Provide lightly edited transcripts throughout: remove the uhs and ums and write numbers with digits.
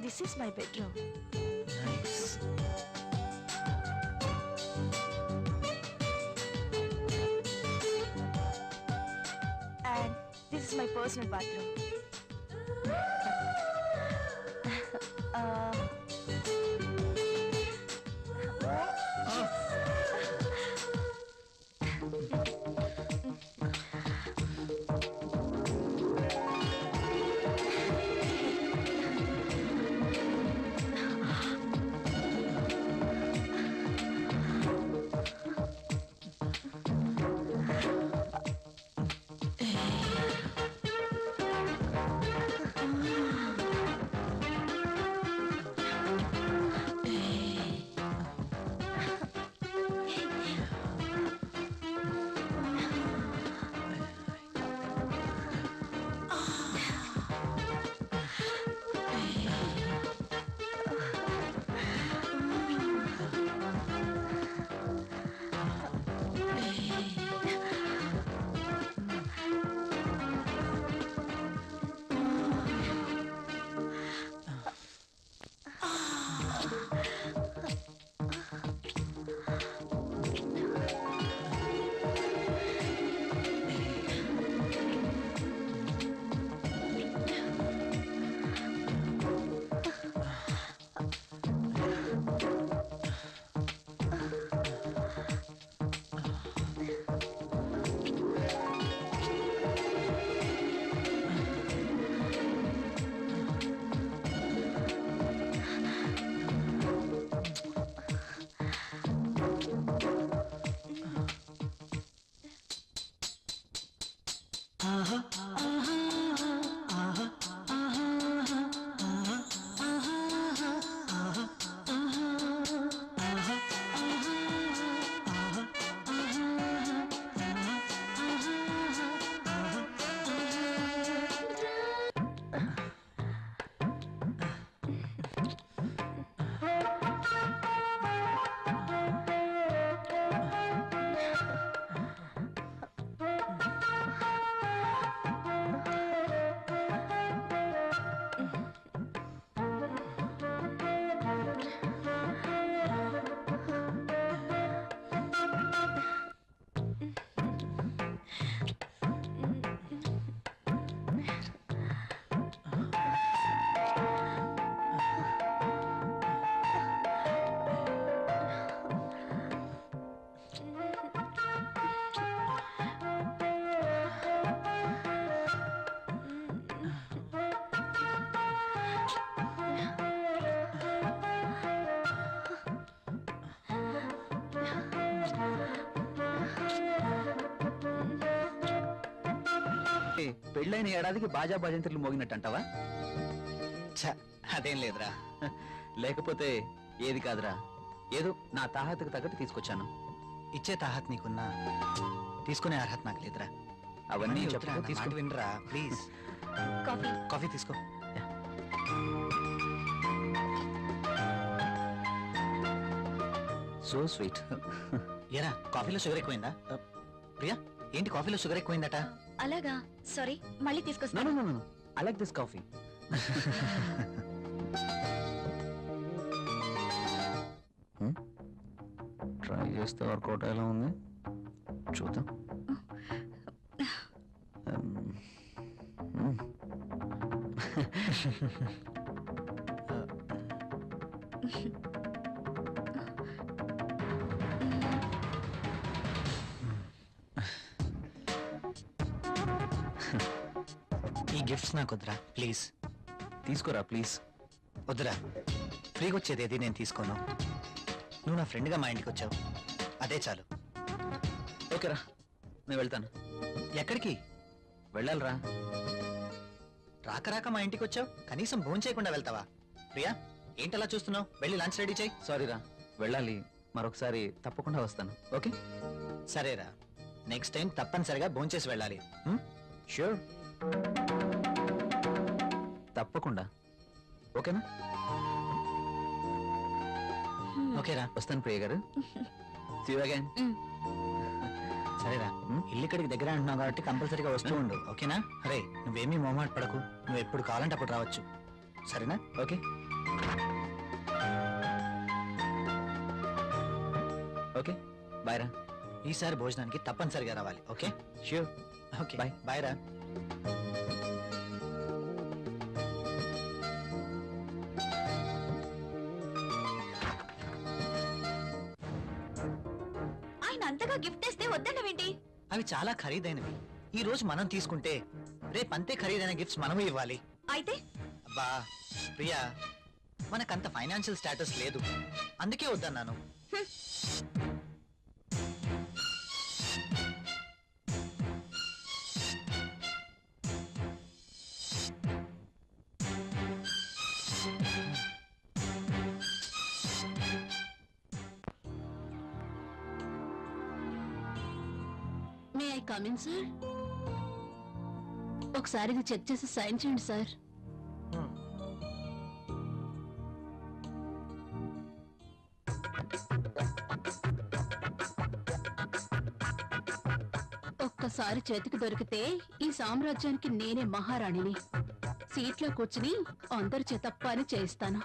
This is my bedroom. Nice. And this is my personal bathroom. పెళ్ళైన ఏడాదికి బాజా భజంత్రులు మోగినట్టు అంటావా? అదేం లేదురా. లేకపోతే ఏది కాదురా, ఏదో నా తాహతకు తగ్గట్టు తీసుకొచ్చాను. ఇచ్చే తాహత్ నీకున్నా తీసుకునే అర్హత నాకు లేదురా. అవన్నీ తీసుకు వినరా ప్లీజ్. కాఫీ తీసుకో. So sweet. ఏరా కాఫీలో షుగర్ ఎక్కువైందా? ప్రియా ఏంటి కాఫీలో షుగర్ ఎక్కువైందట? అలాగా, సారీ, మళ్ళీ తీసుకొస్తాను. I like this coffee. Try చేస్తే వర్కౌట్ ఎలా ఉంది చూద్దాం. ఈ గిఫ్ట్స్ నాకు వద్దురా ప్లీజ్. తీసుకోరా ప్లీజ్. వద్దురా, ఫ్రీగా వచ్చేది ఏది నేను తీసుకోను. నువ్వు నా ఫ్రెండ్గా మా ఇంటికి వచ్చావు, అదే చాలు. ఓకేరా, నేను వెళ్తాను. ఎక్కడికి వెళ్ళాలిరా. రాక రాక మా ఇంటికి వచ్చావు, కనీసం భోజనం చేయకుండా వెళ్తావా? ప్రియా ఏంటలా చూస్తున్నావు? వెళ్ళి లంచ్ రెడీ చేయి. సారీరా, వెళ్ళాలి. మరొకసారి తప్పకుండా వస్తాను. ఓకే సరేరా, నెక్స్ట్ టైం తప్పనిసరిగా భోజనం చేసి వెళ్ళాలి. ష్యూర్, తప్పకుండా. ఓకేనా? ఓకేరా, వస్తాను ప్రియ గారు. See you again. సరేరా, ఇల్లు ఇక్కడికి దగ్గర అంటున్నావు కాబట్టి కంపల్సరీగా వస్తూ ఉండు. ఓకేనా? అరే నువ్వేమీ మొహమాట పడకు, నువ్వు ఎప్పుడు కావాలంటే అప్పుడు రావచ్చు. సరేనా? ఓకే. ఓకే బాయ్ రా. ఈసారి భోజనానికి తప్పనిసరిగా రావాలి. Okay sure. Okay Bye. Bye రా. ఆయన అంతగా గిఫ్ట్ ఇస్తే వద్దన్నవేంటి? అవి చాలా ఖరీదైనవి. ఈ రోజు మనం తీసుకుంటే రేపు అంతే ఖరీదైన గిఫ్ట్స్ మనము ఇవ్వాలి. అయితే అబ్బా ప్రియా, మనకంత ఫైనాన్షియల్ స్టేటస్ లేదు, అందుకే వద్దన్నాను. May I come in sir? ఒకసారి ఇది చెక్ చేసి సైన్ చేయండి సార్. ఒక్కసారి చేతికి దొరికితే ఈ సామ్రాజ్యానికి నేనే మహారాణిని. సీట్లో కూర్చుని అందరి చేత పని చేయిస్తాను.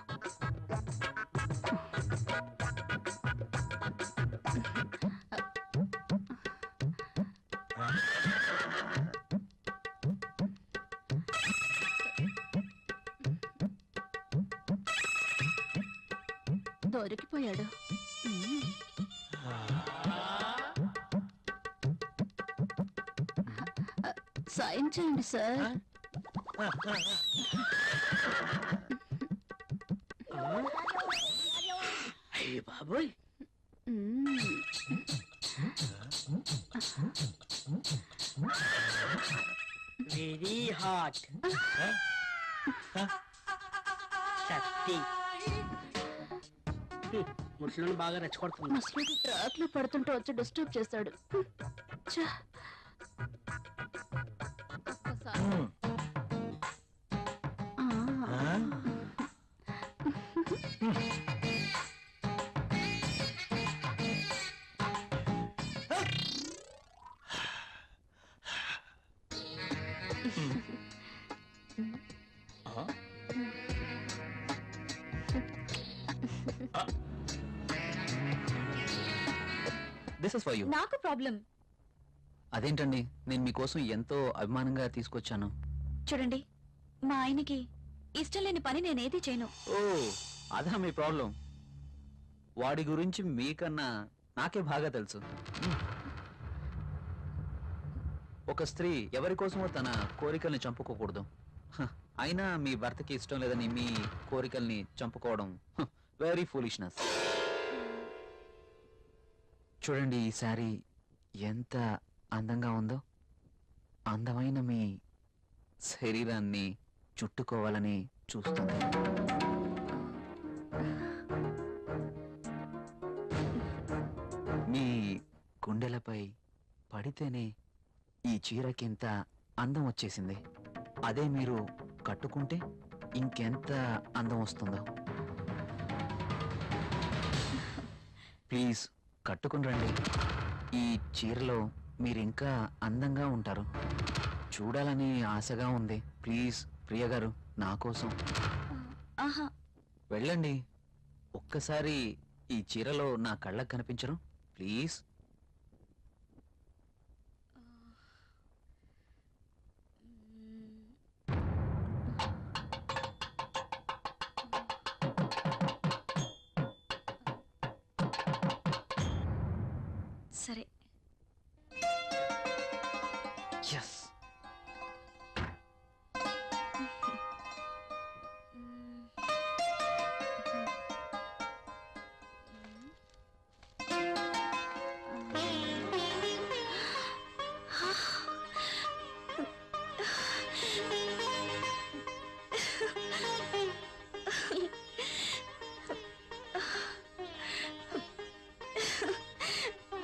దొరికిపోయాడు. సైన్ చేయండి సార్. అయ్య బాబోయ్, వెరీ హాట్. శక్తి ముసలిని బాగా రెచ్చగొడుతుంది. ముసలికి ట్రాక్ లో పడుతుంటే వచ్చి డిస్టర్బ్ చేశాడు. ఛ! ఒక్కసారి. ఆ. This is for you. నాకు ప్రాబ్లం. అదేంటండి, నేను మీకోసం ఎంతో అభిమానంగా తీసుకొచ్చాను. చూడండి, మా ఆయనకి ఇష్టం లేని పని నేనేది చేయను. ఓ, అదా మీ ప్రాబ్లం. వాడి గురించి మీకన్నా నాకే బాగా తెలుసు. ఒక స్త్రీ ఎవరి కోసమో తన కోరికల్ని చంపుకోకూడదు. అయినా మీ భర్తకి ఇష్టం లేదని మీ కోరికల్ని చంపుకోవడం వెరీ ఫూలిష్నెస్. చూడండి, ఈ శారీ ఎంత అందంగా ఉందో. అందమైన మీ శరీరాన్ని చుట్టుకోవాలని చూస్తుంది. మీ గుండెలపై పడితేనే ఈ చీరకింత అందం వచ్చేసింది. అదే మీరు కట్టుకుంటే ఇంకెంత అందం వస్తుందో. ప్లీజ్ కట్టుకుని రండి. ఈ చీరలో మీరింకా అందంగా ఉంటారు. చూడాలని ఆశగా ఉంది. ప్లీజ్ ప్రియ గారు, నా కోసం ఆహా, వెళ్ళండి. ఒక్కసారి ఈ చీరలో నా కళ్ళకు కనిపించరు? ప్లీజ్. సరే. Yes.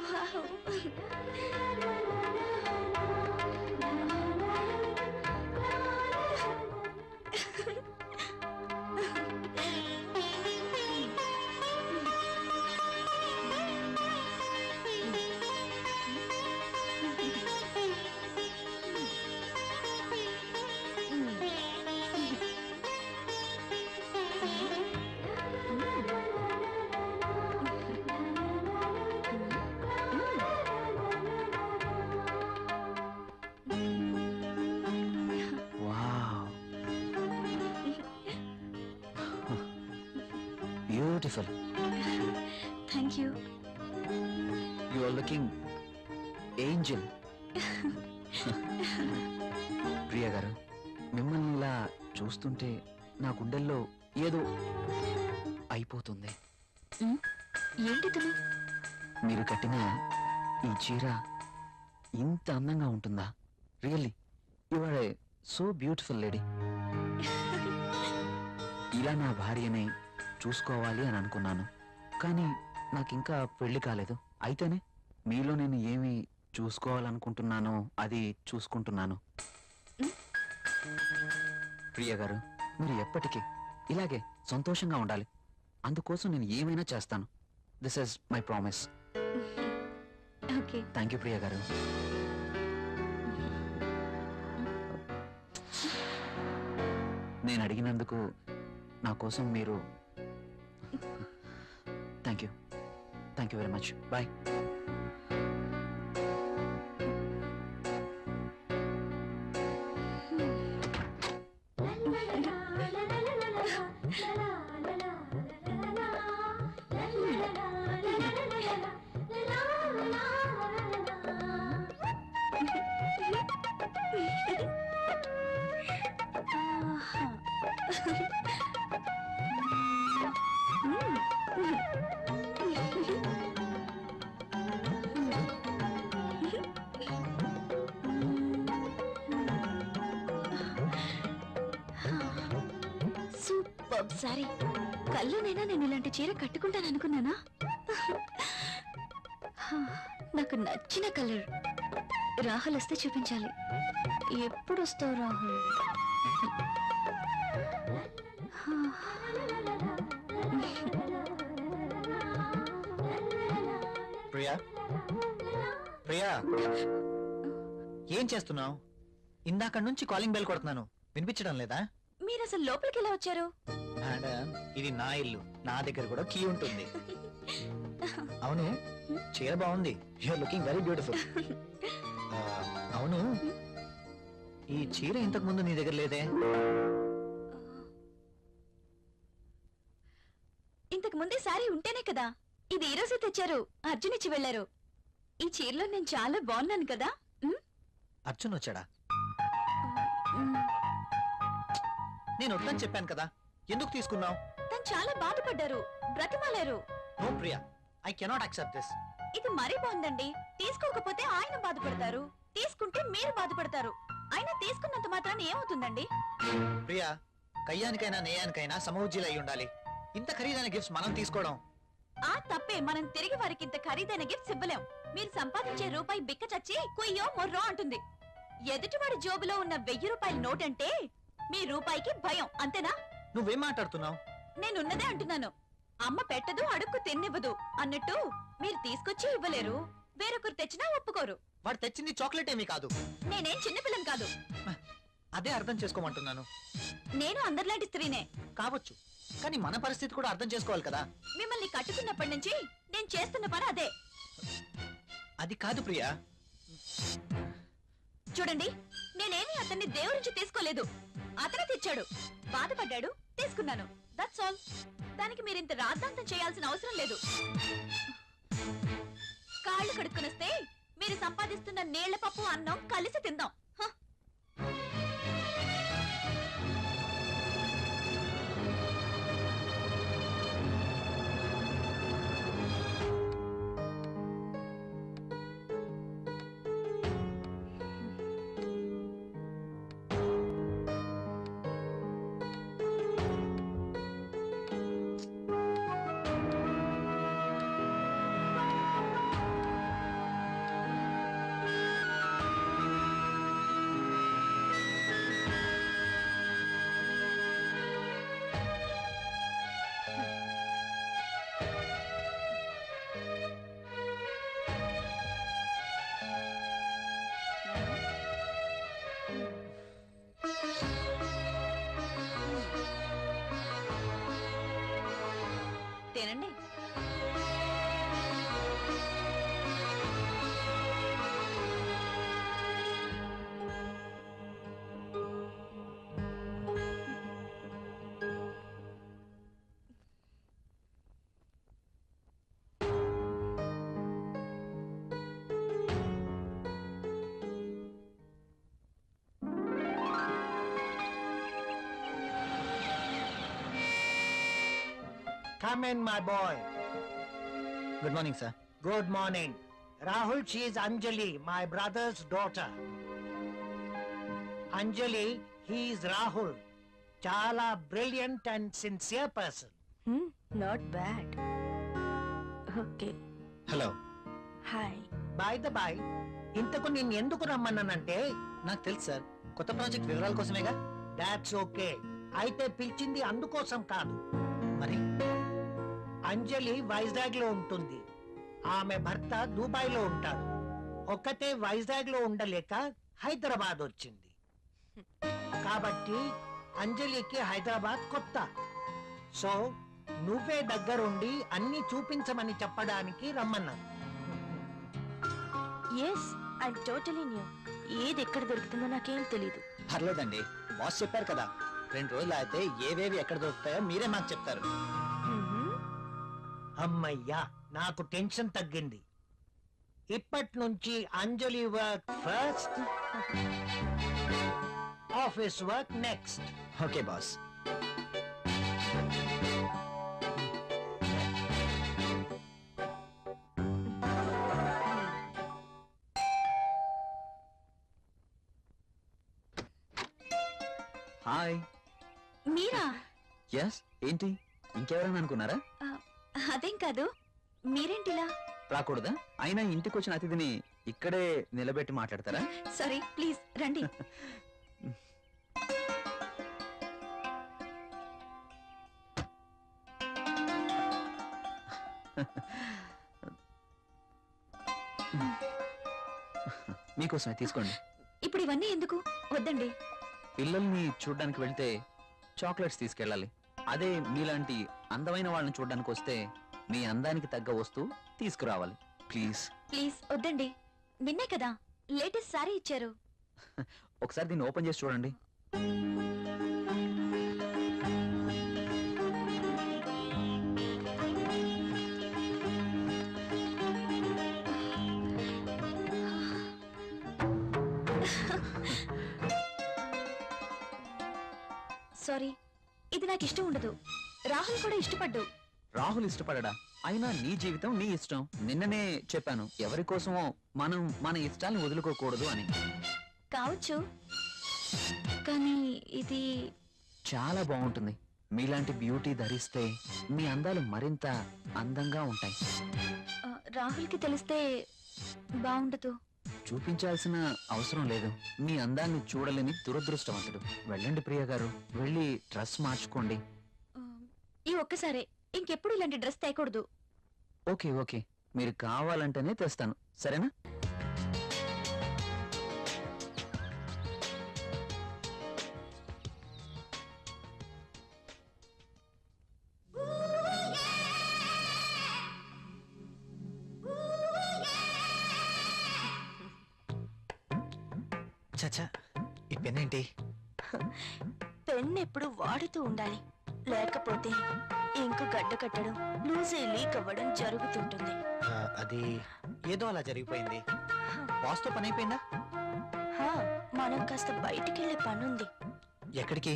Wow. Beautiful. Thank you. You are looking angel. Priya గారు, మిమ్మల్ని ఇలా చూస్తుంటే నా గుండెల్లో ఏదో అయిపోతుంది. ఏంటి తను? మీరు కట్టిన ఈ చీర ఇంత అందంగా ఉంటుందా? Really you are a so beautiful lady. ఇలా నా భార్యని చూసుకోవాలి అని అనుకున్నాను, కానీ నాకు ఇంకా పెళ్లి కాలేదు. అయితేనే మీలో నేను ఏమి చూసుకోవాలనుకుంటున్నానో అది చూసుకుంటున్నాను. ప్రియ గారు, మీరు ఎప్పటికీ ఇలాగే సంతోషంగా ఉండాలి. అందుకోసం నేను ఏమైనా చేస్తాను. This is my promise. Okay. Thank you Priya గారు. నేను అడిగినందుకు నా కోసం మీరు thank you very much. Bye. Super sorry. కళ్ళునైనా నేను ఇలాంటి చీర కట్టుకుంటాను అనుకున్నానా? నాకు నచ్చిన కలర్. రాహుల్ వస్తే చూపించాలి. ఎప్పుడు వస్తావు రాహుల్? ప్రియా, ప్రియా, ఏం చేస్తున్నావు? ఇందాక నుంచి కాలింగ్ బెల్ కొడుతున్నాను, వినిపించడం లేదా? మీరు అసలు లోపలికి ఎలా వచ్చారు? మేడం, ఇది నా ఇల్లు, నా దగ్గర కూడా కీ ఉంటుంది. అవును, చీర బాగుంది. You are looking very beautiful. అవును, ఈ చీర ఇంతకు ముందు నీ దగ్గర లేదే? ఇంతకు ముందే సారీ ఉంటేనే కదా. ఇది ఈ రోజే తెచ్చారు. అర్జున్ ఇచ్చి వెళ్లారు. ఈ చీరలో నేను చాలా బాగున్నాను కదా. అర్జున్ వచ్చాడా? మ్, నేను వద్దని చెప్పాను కదా, ఎందుకు తీసుకున్నావు? తను చాలా బాధపడ్డారు, బ్రతిమాలారు. No Priya, I cannot accept this. ఇది మరీ బాగుందండి. తీసుకోకపోతే ఆయన బాధపడతారు, తీసుకుంటే మీరు బాధపడతారు. అయినా తీసుకున్నంత మాత్రాన ఏమవుతుందండి? ప్రియా, కయ్యానికైనా నేయానికైనా సమవుజ్జీలు అయి ఉండాలి. ఇంత ఖరీదైన గిఫ్ట్స్ మనం తీసుకోవడం ఆ తప్పే. మనం తిరిగి వారికి ఇంత ఖరీదైన గిఫ్ట్స్ ఇవ్వలేం. మీరు సంపాదించే రూపాయి బిక్క చచ్చి కుయ్యో మొర్రో అంటుంది. ఎదుటివాడి జోబులో ఉన్న 1000 రూపాయల నోట్ అంటే మీ రూపాయికి భయం, అంతేనా? నువ్వేం మాట్లాడుతున్నావు? నేనున్నదే అంటున్నాను. అమ్మ పెట్టదు, అడుక్కు తిన్నివ్వదు అన్నట్టు మీరు తీసుకొచ్చి ఇవ్వలేరు, వేరొకరు తెచ్చినా ఒప్పుకోరు. వాడు తెచ్చింది చాక్లెట్ ఏమీ కాదు. నేనేం చిన్నపిల్లని కాదు. అదే అర్థం చేసుకోమంటున్నాను. నేను అందరిలాంటి స్త్రీనే. కావచ్చు, కానీ మన పరిస్థితి కూడా అర్థం చేసుకోవాలి కదా. మిమ్మల్ని కట్టుకున్నప్పటి నుంచి నేను చేస్తున్న పని అదే. అది కాదు ప్రియా. చూడండి, నేనేమి అతన్ని దేవురించి తీసుకోలేదు. అతనే తెచ్చాడు, బాధపడ్డాడు, తీసుకున్నాను. That's all. దానికి మీరింత రాద్ధాంతం చేయాల్సిన అవసరం లేదు. కాళ్ళు కడుక్కునొస్తే మీరు సంపాదిస్తున్న నీళ్ల పప్పు అన్నం కలిసి తిందాం. హ. తినండి. Come in, my boy. Good morning sir. Good morning. Rahul, she is Anjali, my brother's daughter. Anjali, he is Rahul. Chala brilliant and sincere person. Not bad. Okay, hello. Hi. By the by, ఇంతకు నేను ఎందుకు రమ్మన్నానంటే నాకు తెలుసు sir, కొత్త project వివరాల కోసమేగా. That's okay. అయితే పిలిచింది అందుకోసం కాదు. మరి అంజలి వైజాగ్ లో ఉంటుంది, ఆమె భర్త దుబాయ్ లో ఉంటాడు. ఒక్కతే వైజాగ్ లో ఉండలేక హైదరాబాద్ వచ్చింది. కాబట్టి అంజలికి హైదరాబాద్ కొత్త. సో నువ్వే దగ్గరుండి అన్ని చూపించమని చెప్పడానికి రమ్మన్నాను. Yes, I'm totally new. ఏది ఎక్కడ దొరుకుతుందో నాకేం తెలీదు. పర్లేదండి, బాస్ చెప్పారు కదా, 2 రోజులు అయితే ఏవేవి ఎక్కడ దొరుకుతాయో మీరే మాకు చెప్తారు. అమ్మయ్యా, నాకు టెన్షన్ తగ్గింది. ఇప్పటి నుంచి Anjali work first, office work next. Okay boss. Hi. మీరా? ఎస్, ఏంటి ఇంకెవరైనా అనుకున్నారా? అదేం కాదు, మీరేంటిలా? రాకూడదా? అయినా ఇంటికి వచ్చిన అతిథిని ఇక్కడే నిలబెట్టి మాట్లాడతారా? సారీ, ప్లీజ్ రండి. మీకోసమే తీసుకోండి. ఇప్పుడు ఇవన్నీ ఎందుకు? వద్దండి. పిల్లల్ని చూడ్డానికి వెళ్తే చాక్లెట్స్ తీసుకెళ్ళాలి. అదే మీలాంటి అందమైన వాళ్ళని చూడ్డానికి వస్తే మీ అందానికి తగ్గ వస్తువు తీసుకురావాలి. ప్లీజ్ ప్లీజ్ వద్దండి. నిన్నే కదా లేటెస్ట్ సారీ ఇచ్చారు. ఒకసారి దీన్ని ఓపెన్ చేసి చూడండి. సారీ, ఇది నాకు ఇష్టం ఉండదు. రాహుల్ కూడా ఇష్టపడ్డు. రాహుల్ ఇష్టపడడా? అయినా నీ జీవితం నీ ఇష్టం. నిన్ననే చెప్పాను, ఎవరి కోసమో మనం మన ఇష్టాలను వదులుకోకూడదు అని. కావచ్చు, కానీ ఇది చాలా బాగుంటుంది. మీలాంటి బ్యూటీ ధరిస్తే మీ అందాలు మరింత అందంగా ఉంటాయి. రాహుల్కి తెలిస్తే బాగుండదు. చూపించాల్సిన అవసరం లేదు. మీ అందాన్ని చూడలేని దురదృష్టవంతుడు. వెళ్ళండి ప్రియ గారు, వెళ్ళి డ్రెస్ మార్చుకోండి. ఈ ఒక్కసారే, ఇంకెప్పుడు ఇలాంటి డ్రెస్ తేయకూడదు. ఓకే ఓకే, మీరు కావాలంటేనే తెస్తాను, సరేనా? చచ్చా, ఈ పెన్ ఏంటి? పెన్ ఎప్పుడు వాడుతూ ఉండాలి, లేకపోతే ఇంకు గడ్డ కట్టడం, లూజ్ లీక్ అవ్వడం జరుగుతుంటుంది. అది ఏదో అలా జరిగిపోయింది. బాస్తో పని అయిపోయిందా? మనం కాస్త బయటికి వెళ్ళే పనుంది. ఎక్కడికి?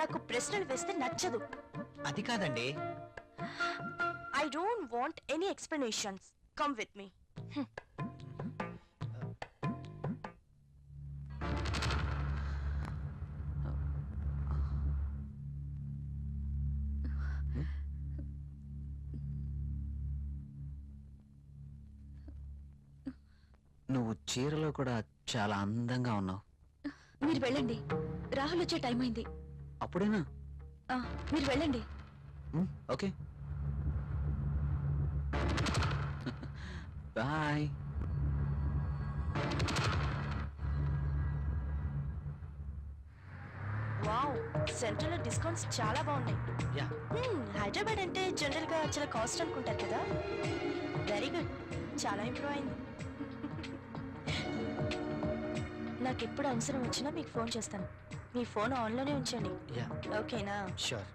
నాకు ప్రశ్నలు వేస్తే నచ్చదు. అది కాదండి. I don't want any explanations. Come with me. నువ్వు చీరలో కూడా చాలా అందంగా ఉన్నావు. మీరు వెళ్ళండి, రాహుల్ వచ్చే టైం అయింది. అప్పుడేనా? మీరు వెళ్ళండి. Okay, bye. వావ్, సెంట్రల్ లో డిస్కౌంట్స్ చాలా బాగున్నాయి. యా. హైదరాబాద్ అంటే జనరల్ గా చాలా కాస్ట్ అనుకుంటారు కదా. వెరీ గుడ్, చాలా ఇంప్రూవ్ అయింది. నాకు ఎప్పుడు అవసరం వచ్చినా మీకు ఫోన్ చేస్తాను. మీ ఫోన్ ఆన్లోనే ఉంచండి, యా. ఓకేనా? షూర్.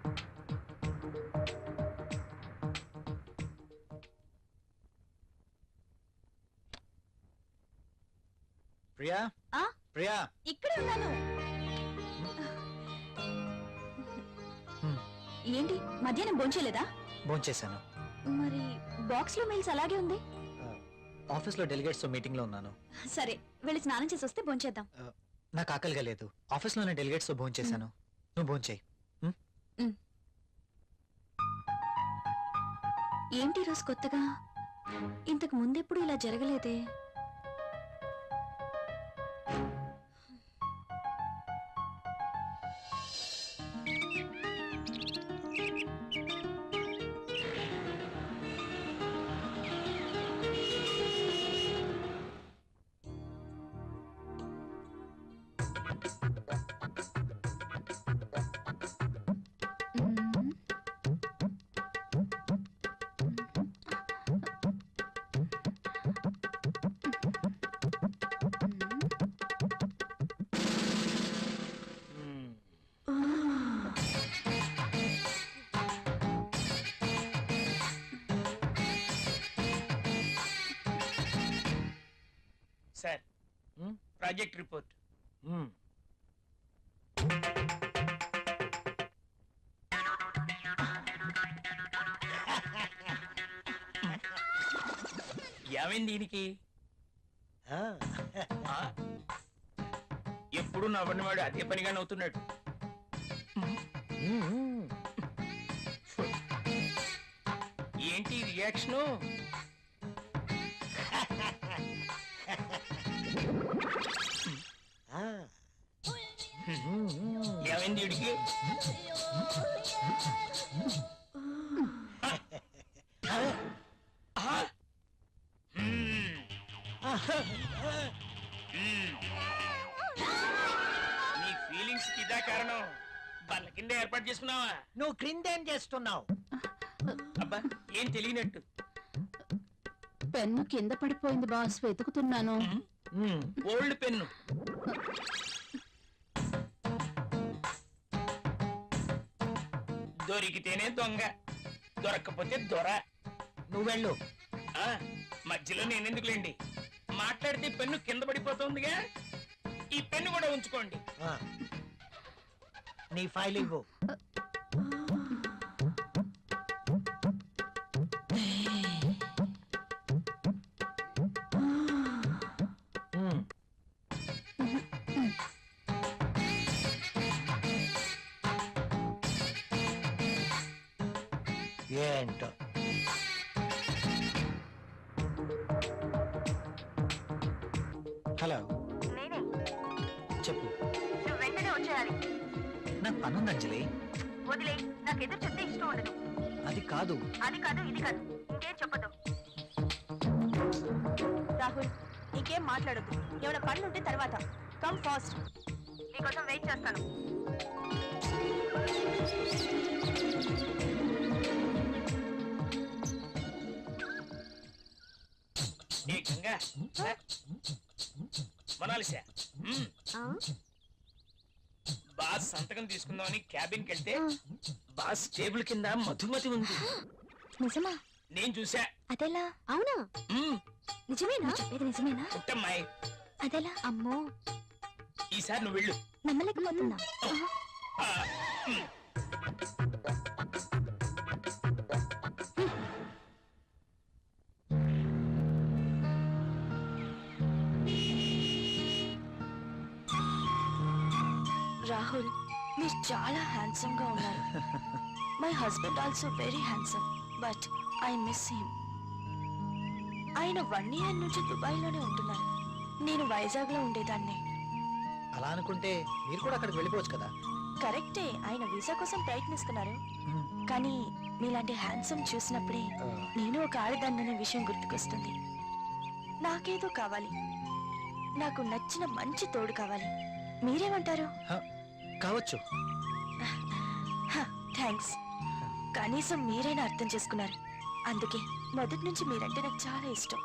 ప్రియా, ప్రియా, ఇక్కడే ఉన్నాను. ఏంటి మధ్యాహ్నం భోంచేయలేదా? భోంచేశాను. మరి బాక్స్ లో మెయిల్స్ అలాగే ఉంది. ఆఫీస్లో డెలిగేట్స్ తో మీటింగ్ లో ఉన్నాను. సరే వెళ్ళి స్నానం చేసి వస్తే భోంచేద్దాం. నాకు ఆకలిగా లేదు. ఆఫీస్లోనే డెలిగేట్స్ తో భోంచేశాను. నువ్వు భోంచేయి. ఏంటి రోజు కొత్తగా? ఇంతకు ముందెప్పుడు ఇలా జరగలేదే. Sir project report. ఏమైంది దీనికి? ఎప్పుడు నవ్వనివాడు అదే పనిగా నవ్వుతున్నాడు. ఏంటి రియాక్షను? ఏమైంది వీడికి? నీ ఫీలింగ్స్ కి ఇదా కారణం? బల్ల కింద ఏర్పాటు చేసుకున్నావా? నువ్వు క్రిందేం చేస్తున్నావు? అబ్బా ఏం తెలియనట్టు. పెన్ను కింద పడిపోయింది బాస్, వెతుకుతున్నాను. Old pen. దొరికితేనే దొంగ, దొరక్కపోతే దొర. నువ్వు వెళ్ళు. మధ్యలో నేనెందుకులేండి, మాట్లాడితే పెన్ను కింద పడిపోతుందిగా. ఈ పెన్ను కూడా ఉంచుకోండి. నీ ఫైల్ ఇవ్వు. ఏంటో హలో, చెప్పు. నువ్వు వెంటనే వచ్చేయాలి. నాకు పనుంది అంజలి. వదిలే, నాకు ఎదురు చెప్తే ఇష్టం ఉండదు. అది కాదు. అది కాదు, ఇది కాదు, ఇంకేం చెప్పదు. రాహుల్, ఇంకేం మాట్లాడద్దు. ఏమైనా పనులు ఉంటే తర్వాత. కమ్ ఫాస్ట్, నీకోసం వెయిట్ చేస్తాను. మనాలిసా బాస్ సంతకం తీసుకుందామని క్యాబిన్ కి వెళ్తే బాస్ టేబుల్ కింద మధుమతి ఉంది. నిజమా? నేను చూసా. అదెలా? అవునా? నిజమేనా? చెప్పేది నిజమేనా? పుట్టమ్మాయి. అదెలా? అమ్మో, ఈసారి నువ్వు వెళ్ళు. నమ్మలేకపోతున్నా. రాహుల్, మీరు చాలా హ్యాండ్సమ్ గా ఉన్నారు. My husband also very handsome, but I miss him. ఆయన 1 year నుంచి దుబాయ్ లోనే ఉంటున్నారు. నేను వైజాగ్ లో ఉండేదాన్ని. అలా అనుకుంటే మీరు కూడా అక్కడికి వెళ్ళిపోవచ్చు కదా. కరెక్టే, ఆయన వీసా కోసం ప్రయత్నిస్తున్నారు. కానీ మీలాంటి హ్యాండ్సమ్ చూసినప్పుడే నేను ఒక ఆడదాన్ననే విషయం గుర్తుకొస్తుంది. నాకేదో కావాలి, నాకు నచ్చిన మంచి తోడు కావాలి. మీరేమంటారు? కావచ్చు. థ్యాంక్స్. కనీసం మీరైనా అర్థం చేసుకున్నారు. అందుకే మొదటి నుంచి మీరంటే నాకు చాలా ఇష్టం.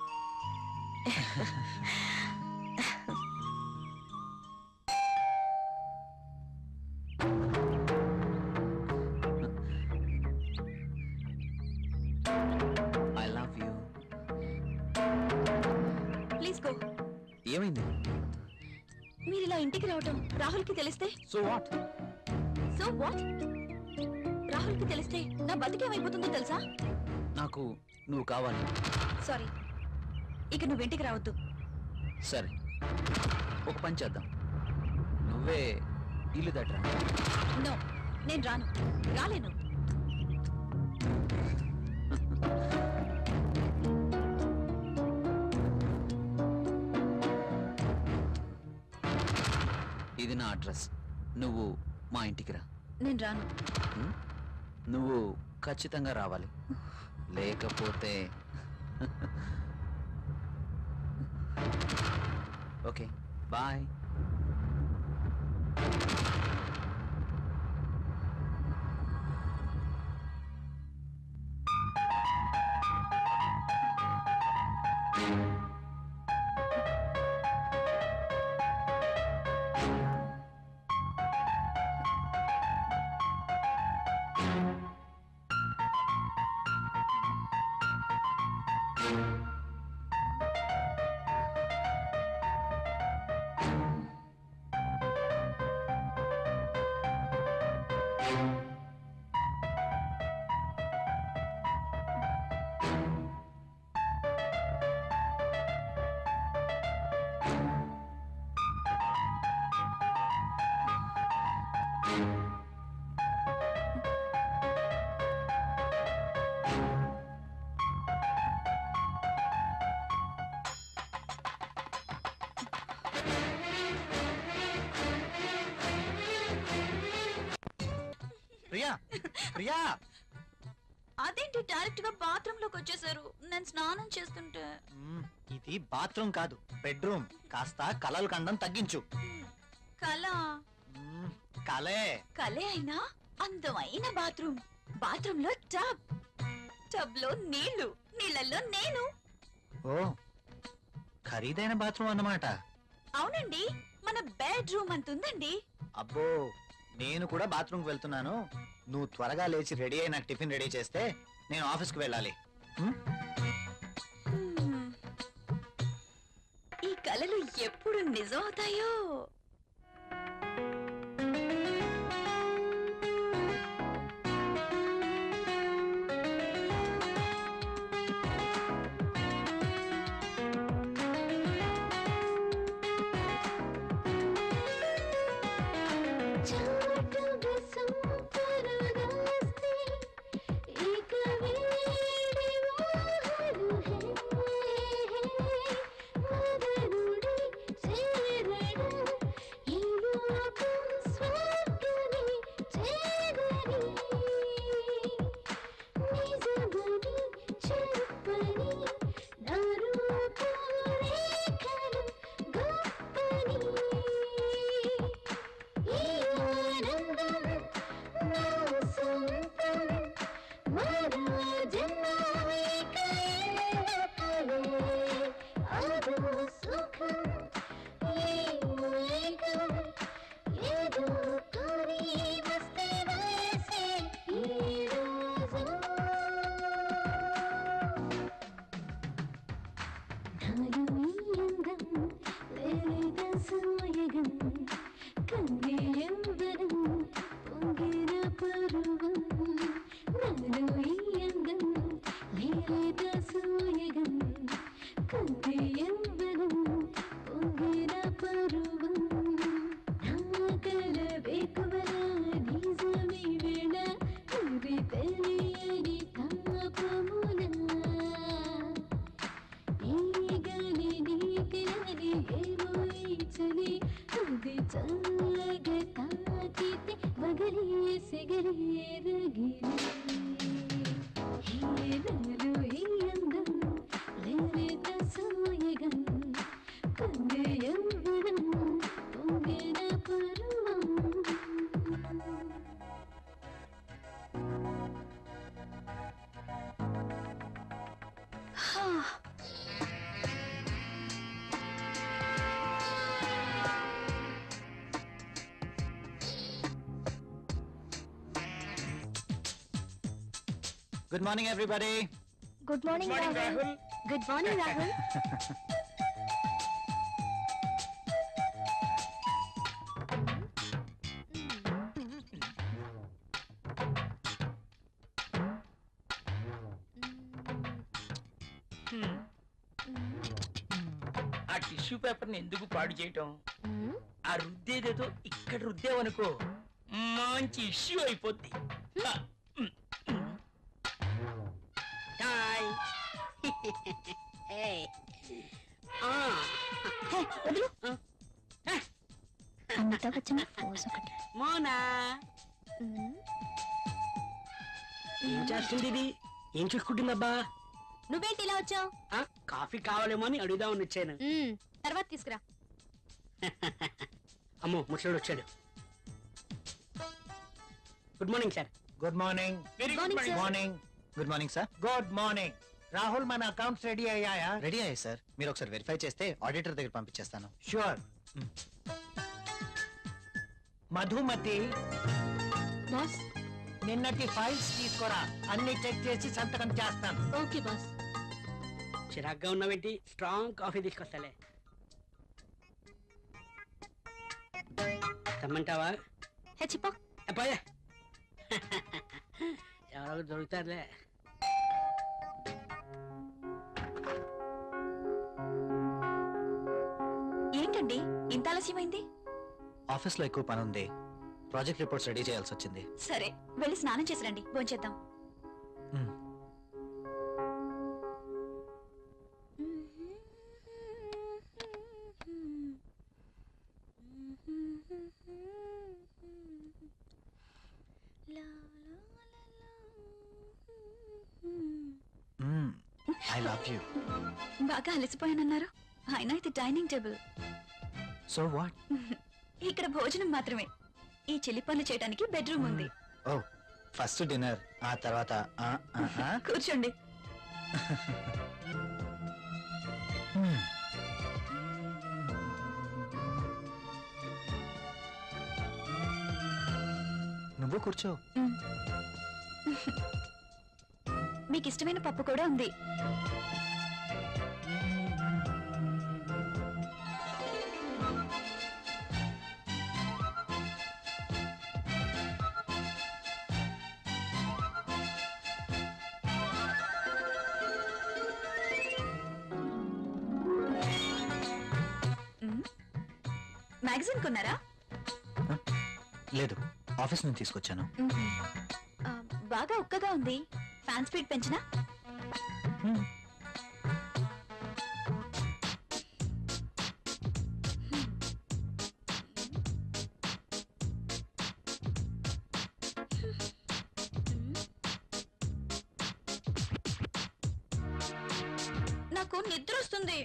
I love you. Please go. ఏమైంది? మీరు ఇలా ఇంటికి రావటం రాహుల్ కి తెలిస్తే? So what? So what? Rahul కి తెలిస్తే నా బతికేమైపోతుందో తెలుసా? నాకు నువ్వు కావాలి. సారీ, ఇక నువ్వు ఇంటికి రావద్దు. సరే, ఒక పని చేద్దాం. నువ్వే ఇల్లు దట్రా. నో, నేను రాను, రాలేను. ఇది నా అడ్రస్. నువ్వు మా ఇంటికి రా. నేను రాను. నువ్వు ఖచ్చితంగా రావాలి, లేకపోతే ఓకే బాయ్. ప్రియా, ప్రియా, అదేంటి డైరెక్ట్ గా బాత్రూమ్ లోకి వచ్చేసారు? నేను స్నానం చేస్తుంటే. ఇది బాత్రూమ్ కాదు, బెడ్రూమ్. కాస్త కలలు కండం తగ్గించు. కళ కలే. కలే అయినా అందమైన బాత్రూమ్. బాత్రూమ్ లో టబ్, టబ్ లో నీళ్లు, నీళ్ళల్లో నేను. ఓ, ఖరీదైన బాత్రూమ్ అన్నమాట. అవునండి, మన బెడ్రూమ్ అంతుందండి. అబ్బో, నేను కూడా బాత్రూమ్కి వెళ్తున్నాను. నువ్వు త్వరగా లేచి రెడీ అయి నాకు టిఫిన్ రెడీ చేస్తే నేను ఆఫీస్కి వెళ్ళాలి. ఈ కలలు ఎప్పుడు నిజం అవుతాయో. Good morning, everybody. Good morning, Rahul. Good morning, Rahul. Tissue paper ని ఎందుకు పాడు చేయటం? ఆ రుద్దేదేదో ఇక్కడ రుద్దేవనుకో మంచి ఇష్యూ అయిపోద్ది. Hi Hey. వదులు. అమితాబ్ బచ్చన్ పోజ్ ఒకటి. మోనా ఏం చేస్తుంది ఇది? ఏం చూసుకుంటుందబ్బా? నువ్వేంటి ఇలా వచ్చావు? కాఫీ కావాలేమో అని అడుగుదామని వచ్చాను. తర్వాత తీసుకురా. అమ్మో ముసలోడు వచ్చాడు. Good morning sir. Good morning. Very Morning, good sir. Morning. Good morning sir. Good morning. Rahul, మన అకౌంట్స్ రెడీ అయ్యాయా? రెడీ అయ్యాయి సార్. మీరు ఒకసారి వెరిఫై చేస్తే ఆడిటర్ దగ్గర పంపించేస్తాను. షూర్. మధుమతి, బాస్. నిన్నటి ఫైల్స్ తీసుకురా. అన్ని చెక్ చేసి సంతకం చేస్తాను. Okay boss. చిరాగ్గా ఉన్నావేంటి? Strong coffee తీసుకొస్తాలే. తెమ్మంటావా? హెచ్చిపో. పోయే. ఎవరో దొరుకుతారులే. ఏంటండి ఇంత ఆలస్యమైంది? ఆఫీస్ లో ఎక్కువ పని ఉంది. ప్రాజెక్ట్ రిపోర్ట్స్ రెడీ చేయాల్సి వచ్చింది. సరే వెళ్ళి స్నానం చేసి రండి, భోంచేద్దాం. మ్మ్. I love you. బాగా అలసిపోయానన్నారు. అయినా ఇది డైనింగ్ టేబుల్. So what? ఇక్కడ భోజనం మాత్రమే. ఈ చెల్లి పనులు చేయడానికి బెడ్రూమ్ ఉంది. ఓ, ఫస్ట్ డిన్నర్, ఆ తర్వాత కూర్చోండి. నువ్వు కూర్చో. మీకు ఇష్టమైన పప్పు కూడా ఉంది. మ్యాగజైన్ కొన్నారా? లేదు, ఆఫీస్ నుంచి తీసుకొచ్చాను. ఆ, బాగా ఉక్కగా ఉంది. ఫ్యాన్ స్పీడ్ పెంచినా? నాకు నిద్ర వస్తుంది.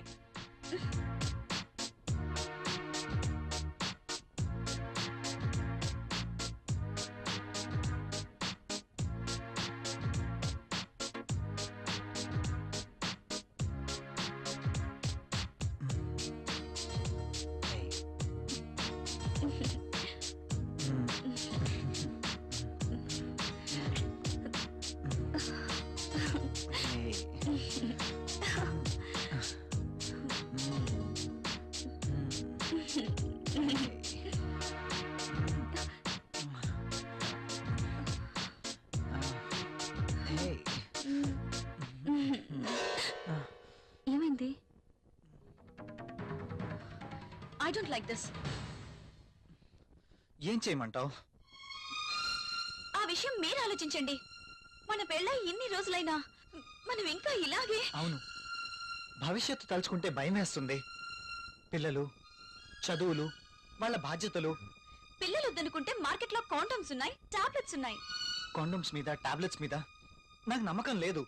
ఏమైంది? I don't like this. ఏం చేయమంటావు? ఆ విషయం మీరు ఆలోచించండి. మన పెళ్ళై ఇన్ని రోజులైనా మనం ఇంకా ఇలాగే. అవును, భవిష్యత్తు తలుచుకుంటే భయం వేస్తుంది. పిల్లలు, చదువులు, వాళ్ళ బాధ్యతలు. పిల్లలు వద్దనుకుంటే మార్కెట్లో కాండమ్స్ ఉన్నాయి, టాబ్లెట్స్ ఉన్నాయి. కాండోమ్స్ మీద, టాబ్లెట్స్ మీద నాకు నమ్మకం లేదు.